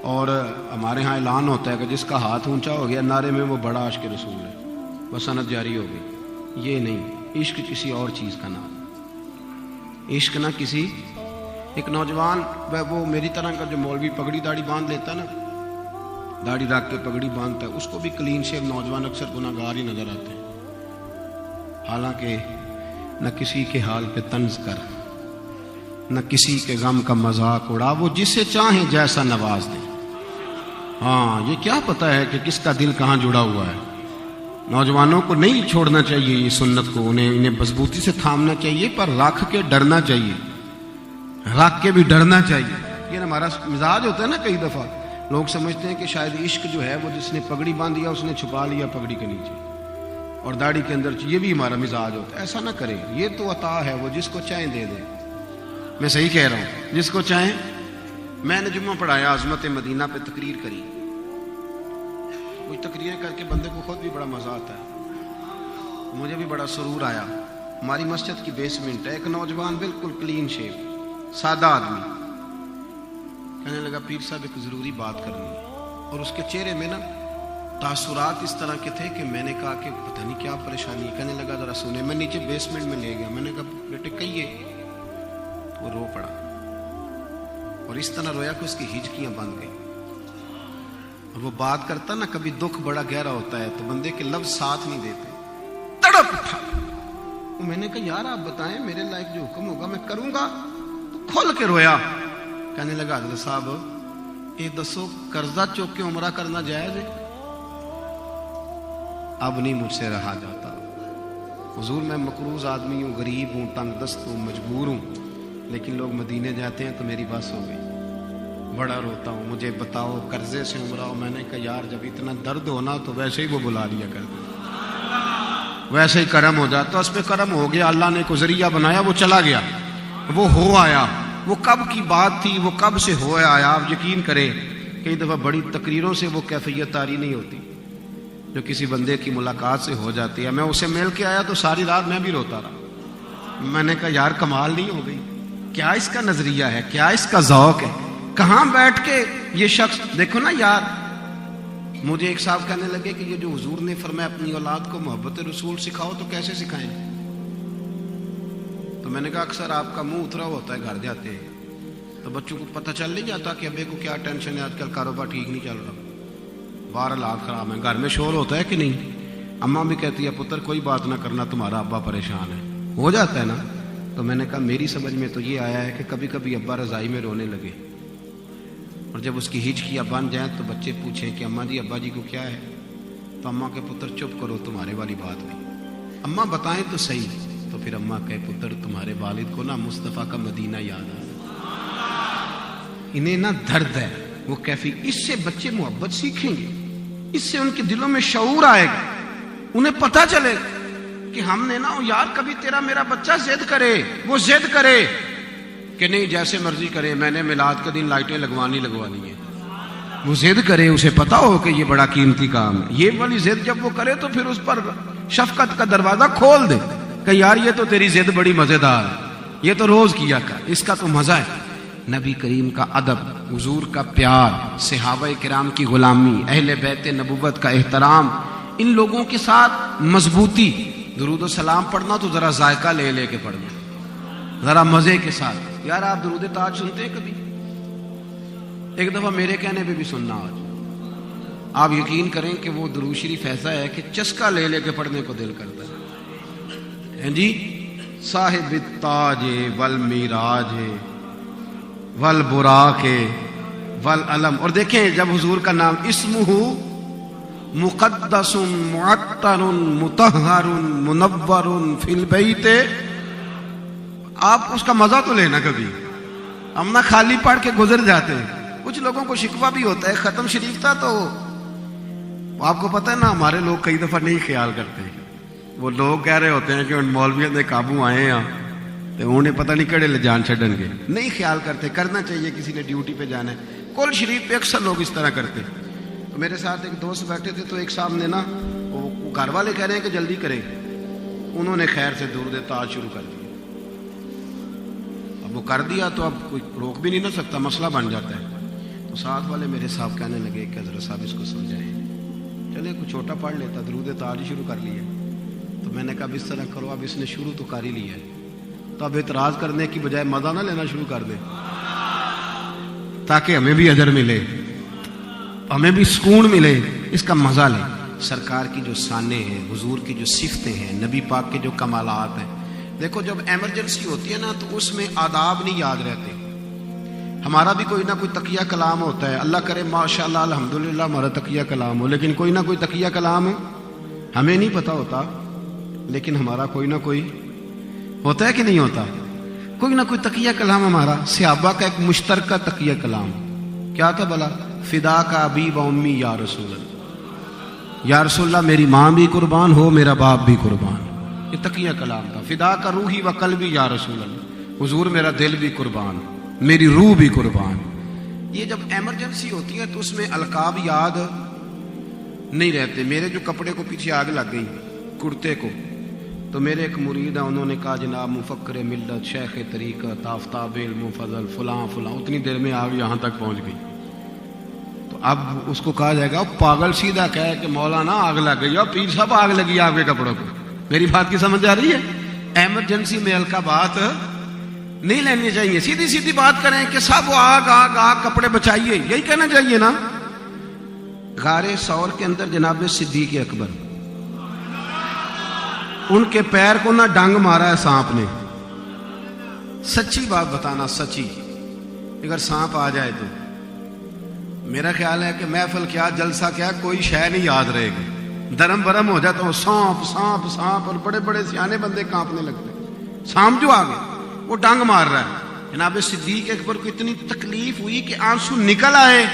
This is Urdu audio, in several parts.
اور ہمارے ہاں اعلان ہوتا ہے کہ جس کا ہاتھ اونچا ہو گیا نعرے میں وہ بڑا عاشق رسول ہے، بس سند جاری ہو گئی۔ یہ نہیں، عشق کسی اور چیز کا نام، عشق نہ کسی۔ ایک نوجوان وہ میری طرح کا جو مولوی پگڑی داڑھی باندھ لیتا نا، داڑھی رکھ کے پگڑی باندھتا ہے، اس کو بھی کلین شیو نوجوان اکثر گناہگار ہی نظر آتے ہیں۔ حالانکہ نہ کسی کے حال پہ طنز کر، نہ کسی کے غم کا مذاق اڑا، وہ جسے چاہیں جیسا نواز دے۔ ہاں، یہ کیا پتا ہے کہ کس کا دل کہاں جڑا ہوا ہے۔ نوجوانوں کو نہیں چھوڑنا چاہیے یہ سنت کو، انہیں مضبوطی سے تھامنا چاہیے، پر رکھ کے ڈرنا چاہیے، رکھ کے بھی ڈرنا چاہیے۔ یہ ہمارا مزاج ہوتا ہے نا، کئی دفعہ لوگ سمجھتے ہیں کہ شاید عشق جو ہے وہ جس نے پگڑی باندھیا اس نے چھپا لیا پگڑی کے نیچے اور داڑھی کے اندر، یہ بھی ہمارا مزاج ہوتا ہے۔ ایسا نہ کرے، یہ تو عطا ہے، وہ جس کو چاہیں دے دے۔ میں صحیح کہہ رہا ہوں، جس کو چاہیں۔ میں نے جمعہ پڑھایا، عظمت مدینہ پہ تقریر کری، کچھ تقریریں کر کے بندے کو خود بھی بڑا مزہ آتا ہے، مجھے بھی بڑا سرور آیا۔ ہماری مسجد کی بیسمنٹ ہے، ایک نوجوان بالکل کلین شیپ سادہ آدمی کہنے لگا پیر صاحب ایک ضروری بات کرنی ہے، اور اس کے چہرے میں نا تاثرات اس طرح کے تھے کہ میں نے کہا کہ پتہ نہیں کیا پریشانی ہے۔ کہنے لگا ذرا سنیں۔ میں نیچے بیسمنٹ میں لے گیا، میں نے کہا بیٹے کہیے۔ وہ رو پڑا اور اس طرح رویا کہ اس کی ہچکیاں بند گئی، اور وہ بات کرتا نا، کبھی دکھ بڑا گہرا ہوتا ہے تو بندے کے لفظ ساتھ نہیں دیتے، تڑپ اٹھا۔ میں نے کہا یار آپ بتائیں، میرے لائق جو حکم ہوگا میں کروں گا۔ تو کھول کے رویا، کہنے لگا حضرت صاحب یہ دسو قرضہ چوک کے عمرہ کرنا جائز ہے؟ اب نہیں مجھ سے رہا جاتا حضور، میں مقروض آدمی ہوں، غریب ہوں، تنگ دست ہوں، مجبور ہوں، لیکن لوگ مدینے جاتے ہیں تو میری بس ہو گئی، بڑا روتا ہوں، مجھے بتاؤ قرضے سے عمرہ ہو۔ میں نے کہا یار جب اتنا درد ہونا تو ویسے ہی وہ بلا لیا کر دے، ویسے ہی کرم ہو جاتا، اس پہ کرم ہو گیا، اللہ نے کوئی ذریعہ بنایا، وہ چلا گیا، وہ ہو آیا۔ وہ کب کی بات تھی، وہ کب سے ہو آیا۔ آپ یقین کریں کئی دفعہ بڑی تقریروں سے وہ کیفیت طاری نہیں ہوتی جو کسی بندے کی ملاقات سے ہو جاتی ہے۔ میں اسے مل کے آیا تو ساری رات میں بھی روتا رہا۔ میں نے کہا یار کمال نہیں ہو گئی، کیا اس کا نظریہ ہے، کیا اس کا ذوق ہے۔ کہاں بیٹھ کے یہ شخص دیکھو نا یار، مجھے ایک صاحب کہنے لگے کہ یہ جو حضور نے فرمایا اپنی اولاد کو محبت رسول سکھاؤ تو کیسے سکھائیں؟ تو میں نے کہا اکثر آپ کا منہ اترا ہوتا ہے، گھر جاتے ہیں تو بچوں کو پتہ چل نہیں جاتا کہ ابے کو کیا ٹینشن ہے، آج کل کاروبار ٹھیک نہیں چل رہا، باہر حالات خراب ہیں، گھر میں شور ہوتا ہے کہ نہیں؟ اماں بھی کہتی ہے پتر کوئی بات نہ کرنا، تمہارا ابا پریشان ہے، ہو جاتا ہے نا۔ تو میں نے کہا میری سمجھ میں تو یہ آیا ہے کہ کبھی کبھی ابا رضائی میں رونے لگے، اور جب اس کی ہچکیاں بن جائیں تو بچے پوچھیں کہ اماں جی ابا جی کو کیا ہے، تو اماں کے پتر چپ کرو، تمہارے والی بات نہیں، اماں بتائیں تو صحیح۔ تو پھر اماں کہے پتر تمہارے والد کو نا مصطفیٰ کا مدینہ یاد آ، انہیں نا درد ہے وہ کیفی۔ اس سے بچے محبت سیکھیں گے، اس سے ان کے دلوں میں شعور آئے گا، انہیں پتہ چلے کہ ہم نے نا یار کبھی تیرا میرا بچہ ضد کرے، وہ ضد کرے کہ نہیں جیسے مرضی کرے، میں نے میلاد کے دن لائٹیں لگوانی ہے، وہ ضد کرے، اسے پتہ ہو کہ یہ بڑا قیمتی کام ہے۔ یہ والی ضد جب وہ کرے تو پھر اس پر شفقت کا دروازہ کھول دے کہ یار یہ تو تیری ضد بڑی مزیدار ہے، یہ تو روز کیا کر، اس کا تو مزہ ہے۔ نبی کریم کا ادب، حضور کا پیار، صحابہ کرام کی غلامی، اہل بیت نبوت کا احترام، ان لوگوں کے ساتھ مضبوطی۔ درود و سلام پڑھنا تو ذرا ذائقہ لے لے کے پڑھنا، ذرا مزے کے ساتھ۔ یار آپ درود تاج سنتے ہیں کبھی؟ ایک دفعہ میرے کہنے پہ بھی سننا آج، آپ یقین کریں کہ وہ درود شریف ایسا ہے کہ چسکا لے لے کے پڑھنے کو دل کرتا ہے جی۔ صاحب التاج والمیراج والبراق والعلم، اور دیکھیں جب حضور کا نام اسمہ مقدس معطر مطہر منور فی البیت، آپ اس کا مزہ تو لینا کبھی، ہم نہ خالی پڑھ کے گزر جاتے ہیں۔ کچھ لوگوں کو شکوہ بھی ہوتا ہے، ختم شریف تھا تو آپ کو پتہ ہے نا ہمارے لوگ کئی دفعہ نہیں خیال کرتے، وہ لوگ کہہ رہے ہوتے ہیں کہ ان مولویوں دے قابو آئے ہیں تو انہیں پتہ نہیں کڑے لے جان چھڑن گے، نہیں خیال کرتے، کرنا چاہیے، کسی نے ڈیوٹی پہ جانا ہے۔ کل شریف پہ اکثر لوگ اس طرح کرتے۔ تو میرے ساتھ ایک دوست بیٹھے تھے تو ایک صاحب نے نا، وہ گھر والے کہہ رہے ہیں کہ جلدی کریں، انہوں نے خیر سے درود تاج شروع کر دیا۔ اب وہ کر دیا تو اب کوئی روک بھی نہیں نہ سکتا، مسئلہ بن جاتا ہے۔ تو تو ساتھ والے میرے صاحب کہنے لگے کہ حضرت صاحب اس کو سمجھائیں. چلے کچھ چھوٹا پڑھ لیتا, درود تاج شروع کر لیا. تو میں نے کہا اس طرح کرو, اب اس نے شروع تو کر ہی لیا ہے, تو اب اعتراض کرنے کی بجائے مزہ نہ لینا شروع کر دیں تاکہ ہمیں بھی اجر ملے, ہمیں بھی سکون ملے, اس کا مزہ لیں. سرکار کی جو شانیں ہیں, حضور کی جو صفتیں ہیں, نبی پاک کے جو کمالات ہیں. دیکھو جب ایمرجنسی ہوتی ہے نا تو اس میں آداب نہیں یاد رہتے. ہمارا بھی کوئی نہ کوئی تقیہ کلام ہوتا ہے, اللہ کرے ماشاءاللہ الحمدللہ ہمارا تقیہ کلام ہو, لیکن کوئی نہ کوئی تقیہ کلام ہمیں نہیں پتہ ہوتا, لیکن ہمارا کوئی نہ کوئی ہوتا ہے کہ نہیں ہوتا. کوئی نہ کوئی تقیہ کلام ہمارا. صحابہ کا ایک مشترکہ تقیہ کلام کیا تھا بلا؟ فدا کا ابی و امی یا رسول اللہ, یا رسول اللہ میری ماں بھی قربان ہو, میرا باپ بھی قربان. یہ تقیہ کلام تھا. فدا کا روحی و قلبی یا رسول اللہ, حضور میرا دل بھی قربان, میری روح بھی قربان. یہ جب ایمرجنسی ہوتی ہے تو اس میں القاب یاد نہیں رہتے. میرے جو کپڑے کو پیچھے آگ لگ گئی, کرتے کو, تو میرے ایک مرید ہیں, انہوں نے کہا جناب مفکر ملت, شیخ طریقت, آفتاب علم فضل, فلاں فلاں. اتنی دیر میں آگ یہاں تک پہنچ گئی. تو اب اس کو کہا جائے گا پاگل سیدھا کہے کہ مولانا آگ لگ گئی, اور پیر صاحب آگ لگی آپ کے کپڑوں کو. میری بات کی سمجھ آ رہی ہے؟ ایمرجنسی میں ہلکا بات نہیں لینی چاہیے, سیدھی سیدھی بات کریں کہ صاحب وہ آگ آگ آگ, کپڑے بچائیے, یہی کہنا چاہیے نا. غار ثور کے اندر جناب صدیق اکبر, ان کے پیر کو نہ ڈنگ مارا ہے سانپ نے. سچی بات بتانا, سچی. اگر سانپ آ جائے تو میرا خیال ہے کہ محفل کیا, جلسہ کیا, کوئی شے نہیں یاد رہے گی. درم برم ہو جاتا ہوں, سانپ سانپ سانپ, اور بڑے بڑے سیانے بندے کانپنے لگتے. سانپ جو آ گئے وہ ڈنگ مار رہا ہے. جناب صدیق اکبر کو اتنی تکلیف ہوئی کہ آنسو نکل آئے.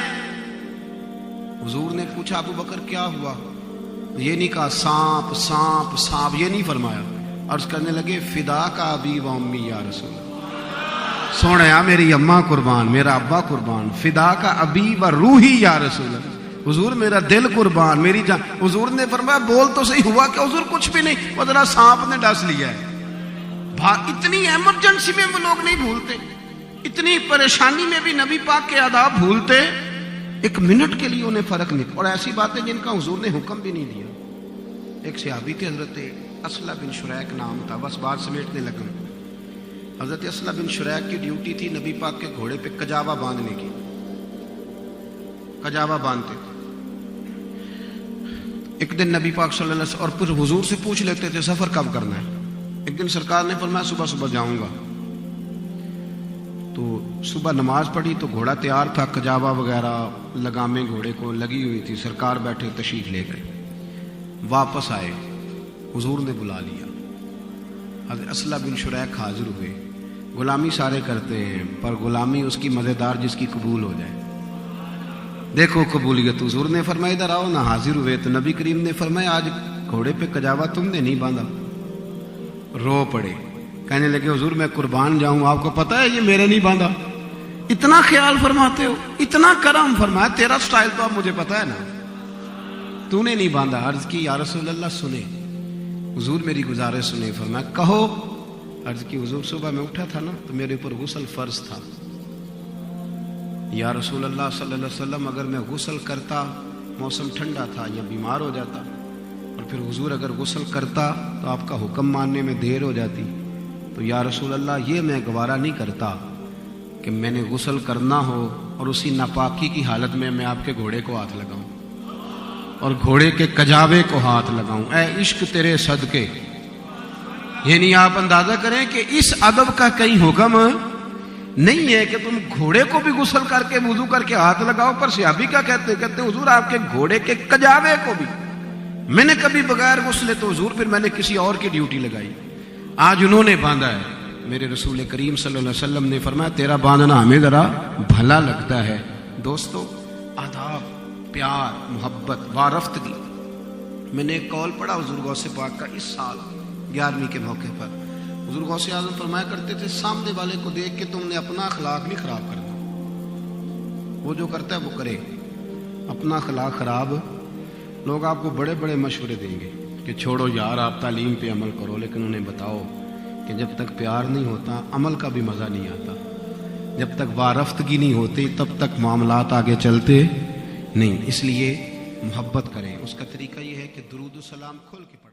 حضور نے پوچھا ابو بکر کیا ہوا؟ یہ نہیں کہا سانپ سانپ سانپ, یہ نہیں فرمایا. عرض کرنے لگے فدا کا ابی و امی یا رسول اللہ, سونے میری اماں قربان, میرا ابا قربان. فدا کا ابی و روحی یا رسول اللہ, حضور میرا دل قربان, میری جان. حضور نے فرمایا بول تو صحیح, ہوا کہ حضور کچھ بھی نہیں, وہ ذرا سانپ نے ڈس لیا ہے. اتنی ایمرجنسی میں وہ لوگ نہیں بھولتے, اتنی پریشانی میں بھی نبی پاک کے آداب بھولتے ایک منٹ کے لیے انہیں فرق نہیں. اور ایسی باتیں جن کا حضور نے حکم بھی نہیں دیا. ایک صحابی تھے حضرت اسلح بن شریک نام تھا, بس بات سمیٹنے لگا. حضرت اسلح بن شریک کی ڈیوٹی تھی نبی پاک کے گھوڑے پہ کجاوا باندھنے کی. کجاوا باندھتے تھے. ایک دن نبی پاک صلی اللہ علیہ وسلم, اور پھر حضور سے پوچھ لیتے تھے سفر کب کرنا ہے. ایک دن سرکار نے فرمایا صبح صبح جاؤں گا. تو صبح نماز پڑھی تو گھوڑا تیار تھا, کجاوا وغیرہ لگامیں گھوڑے کو لگی ہوئی تھی. سرکار بیٹھے تشریف لے گئے. واپس آئے, حضور نے بلا لیا. حضرت اسلح بن شریک حاضر ہوئے. غلامی سارے کرتے ہیں, پر غلامی اس کی مزیدار جس کی قبول ہو جائے. دیکھو قبولیت. حضور نے فرمایا ادھر آؤ نا. حاضر ہوئے تو نبی کریم نے فرمایا آج گھوڑے پہ کجاوا تم نے نہیں باندھا. رو پڑے, کہنے لگے حضور میں قربان جاؤں, آپ کو پتہ ہے یہ میرے نہیں باندھا. اتنا خیال فرماتے ہو, اتنا کرم. فرمایا تیرا سٹائل تو اب مجھے پتہ ہے نا, تو نے نہیں باندھا. عرض کی یا رسول اللہ سنے, حضور میری گزارش سنے. فرمایا کہو. عرض کی حضور صبح میں اٹھا تھا نا تو میرے اوپر غسل فرض تھا. یا رسول اللہ صلی اللہ علیہ وسلم اگر میں غسل کرتا, موسم ٹھنڈا تھا, یا بیمار ہو جاتا, اور پھر حضور اگر غسل کرتا تو آپ کا حکم ماننے میں دیر ہو جاتی, تو یا رسول اللہ یہ میں گوارا نہیں کرتا کہ میں نے غسل کرنا ہو اور اسی ناپاکی کی حالت میں آپ کے گھوڑے کو ہاتھ لگاؤں اور گھوڑے کے کجاوے کو ہاتھ لگاؤں. اے عشق تیرے صدقے. یعنی آپ اندازہ کریں کہ اس ادب کا کہیں حکم نہیں ہے کہ تم گھوڑے کو بھی غسل کر کے وضو کر کے ہاتھ لگاؤ. پر صحابی کا کہتے حضور آپ کے گھوڑے کے کجاوے کو بھی میں نے کبھی بغیر غسلے, تو حضور پھر میں نے کسی اور کی ڈیوٹی لگائی. آج انہوں نے باندھا ہے. میرے رسول کریم صلی اللہ علیہ وسلم نے فرمایا تیرا باندھنا ہمیں ذرا بھلا لگتا ہے. دوستو آداب, پیار, محبت, وارفتگی. میں نے ایک قول پڑھا حضور غوث پاک کا اس سال 11ویں کے موقع پر. حضور غوث اعظم فرمایا کرتے تھے سامنے والے کو دیکھ کے تم نے اپنا اخلاق نہیں خراب کرنا. وہ جو کرتا ہے وہ کرے, اپنا اخلاق خراب. لوگ آپ کو بڑے بڑے مشورے دیں گے کہ چھوڑو یار آپ تعلیم پہ عمل کرو, لیکن انہیں بتاؤ کہ جب تک پیار نہیں ہوتا عمل کا بھی مزہ نہیں آتا. جب تک وارفتگی نہیں ہوتی تب تک معاملات آگے چلتے نہیں. اس لیے محبت کریں. اس کا طریقہ یہ ہے کہ درود و سلام کھول کے پڑھیں.